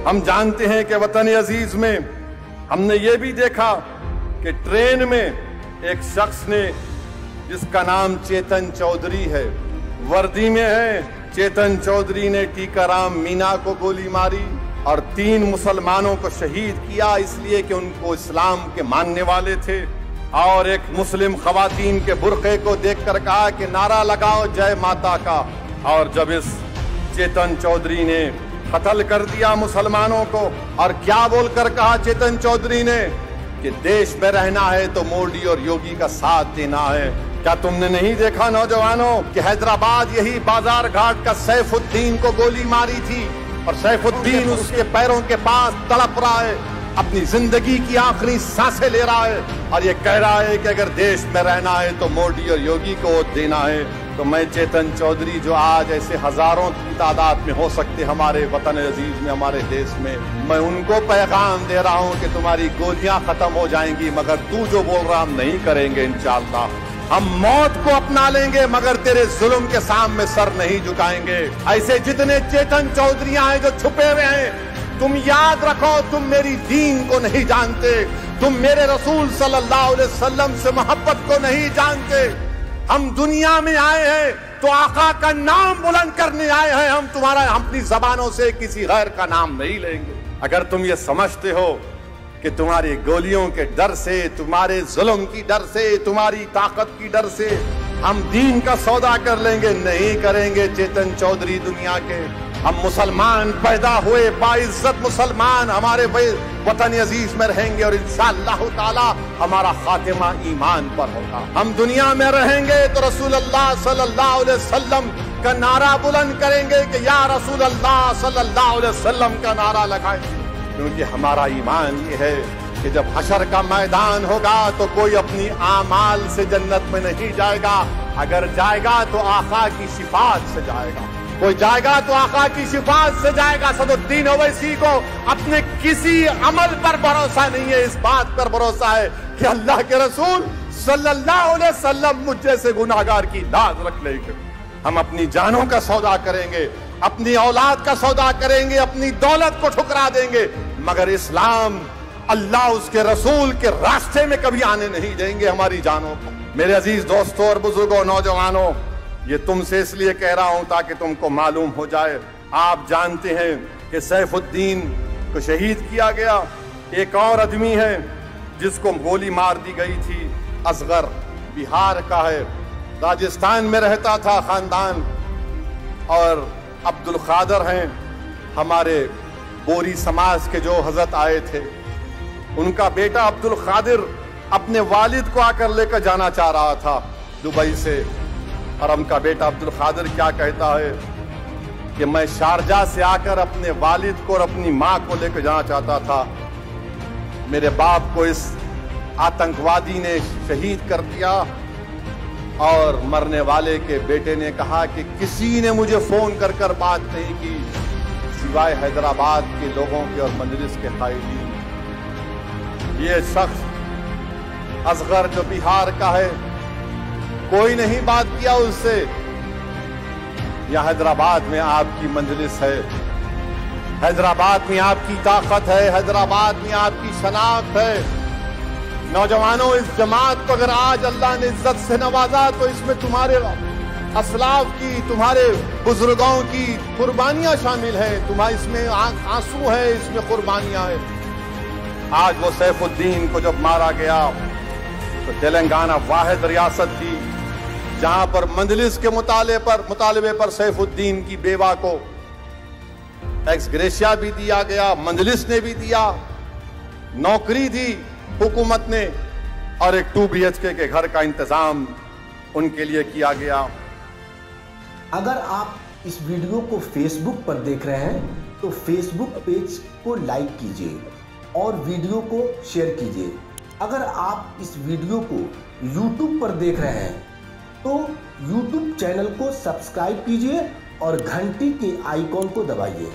हम जानते हैं कि वतन अजीज में हमने ये भी देखा कि ट्रेन में एक शख्स ने, जिसका नाम चेतन चौधरी है, वर्दी में है, चेतन चौधरी ने टीकाराम मीना को गोली मारी और 3 मुसलमानों को शहीद किया, इसलिए कि उनको इस्लाम के मानने वाले थे। और एक मुस्लिम खवातीन के बुर्के को देखकर कहा कि नारा लगाओ जय माता का। और जब इस चेतन चौधरी ने कत्ल कर दिया मुसलमानों को, और क्या बोलकर कहा चेतन चौधरी ने कि देश में रहना है तो मोदी और योगी का साथ देना है। क्या तुमने नहीं देखा नौजवानों कि हैदराबाद यही बाजार घाट का सैफुद्दीन को गोली मारी थी, और सैफुद्दीन उसके पैरों के पास तड़प रहा है, अपनी जिंदगी की आखिरी सांसें ले रहा है, और ये कह रहा है कि अगर देश में रहना है तो मोदी और योगी को वोट देना है। तो मैं चेतन चौधरी, जो आज ऐसे हजारों की तादाद में हो सकते हमारे वतन अजीज में, हमारे देश में, मैं उनको पैगाम दे रहा हूं कि तुम्हारी गोलियां खत्म हो जाएंगी, मगर तू जो बोल रहा हम नहीं करेंगे इंशाअल्लाह। हम मौत को अपना लेंगे मगर तेरे जुल्म के सामने सर नहीं झुकाएंगे। ऐसे जितने चेतन चौधरीयां हैं जो छुपे हुए हैं, तुम याद रखो, तुम मेरी दीन को नहीं जानते, तुम मेरे रसूल सल्लल्लाहु अलैहि वसल्लम से मोहब्बत को नहीं जानते। हम दुनिया में आए हैं तो आका का नाम बुलंद करने आए हैं, हम तुम्हारा अपनी जबानों से किसी गैर का नाम नहीं लेंगे। अगर तुम ये समझते हो कि तुम्हारी गोलियों के डर से, तुम्हारे जुल्म की डर से, तुम्हारी ताकत की डर से हम दीन का सौदा कर लेंगे, नहीं करेंगे चेतन चौधरी दुनिया के। हम मुसलमान पैदा हुए, बाइज्जत मुसलमान हमारे वतन अजीज में रहेंगे, और इंशाअल्लाह ताला हमारा खातिमा ईमान पर होगा। हम दुनिया में रहेंगे तो रसूल अल्लाह सल्लल्लाहु अलैहि वसल्लम का नारा बुलंद करेंगे कि या रसूल अल्लाह सल्लल्लाहु अलैहि वसल्लम का नारा लगाएंगे, क्योंकि हमारा ईमान ये है कि जब हशर का मैदान होगा तो कोई अपनी आमाल से जन्नत में नहीं जाएगा, अगर जाएगा तो आका की शिफात से जाएगा। कोई जाएगा तो आका की शिफात से जाएगा। सदुद्दीन ओवैसी को अपने किसी अमल पर भरोसा नहीं है, इस बात पर भरोसा है कि अल्लाह के रसूल सल्लल्लाहु अलैहि वसल्लम मुझ जैसे गुनाहगार की लाज रख लेंगे। हम अपनी जानों का सौदा करेंगे, अपनी औलाद का सौदा करेंगे, अपनी दौलत को ठुकरा देंगे, मगर इस्लाम, अल्लाह, उसके रसूल के रास्ते में कभी आने नहीं देंगे हमारी जानों को। मेरे अजीज दोस्तों और बुजुर्गों, नौजवानों, ये तुमसे इसलिए कह रहा हूं ताकि तुमको मालूम हो जाए। आप जानते हैं कि सैफुद्दीन को शहीद किया गया। एक और आदमी है जिसको गोली मार दी गई थी, असगर, बिहार का है, राजस्थान में रहता था खानदान, और अब्दुल खादर हैं हमारे बोरी समाज के जो हजरत आए थे, उनका बेटा अब्दुल खादिर अपने वालिद को आकर लेकर जाना चाह रहा था दुबई से, और उनका बेटा अब्दुल खादिर क्या कहता है कि मैं शारजा से आकर अपने वालिद को और अपनी माँ को लेकर जाना चाहता था, मेरे बाप को इस आतंकवादी ने शहीद कर दिया। और मरने वाले के बेटे ने कहा कि किसी ने मुझे फोन कर कर बात नहीं की सिवाय हैदराबाद के लोगों के और मजलिस के कायदीन। ये शख्स असगर जो बिहार का है, कोई नहीं बात किया उससे। यह हैदराबाद में आपकी मजलिस है, हैदराबाद में आपकी ताकत है, हैदराबाद में आपकी शनाख्त है। नौजवानों, इस जमात को अगर आज अल्लाह ने इज्जत से नवाजा तो इसमें तुम्हारे असलाफ की, तुम्हारे बुजुर्गों की कुर्बानियां शामिल है, तुम्हारे इसमें आंसू है, इसमें कुर्बानियां है। आज वो सैफुद्दीन को जब मारा गया तो तेलंगाना वाहिद रियासत थी जहां पर मजलिस के मुतालबे पर सैफुद्दीन की बेवा को एक्स ग्रेशिया भी दिया गया, मजलिस ने भी दिया, नौकरी दी हुकूमत ने, और एक 2 BHK के घर का इंतजाम उनके लिए किया गया। अगर आप इस वीडियो को फेसबुक पर देख रहे हैं तो फेसबुक पेज को लाइक कीजिए और वीडियो को शेयर कीजिए। अगर आप इस वीडियो को YouTube पर देख रहे हैं तो YouTube चैनल को सब्सक्राइब कीजिए और घंटी के आइकॉन को दबाइए।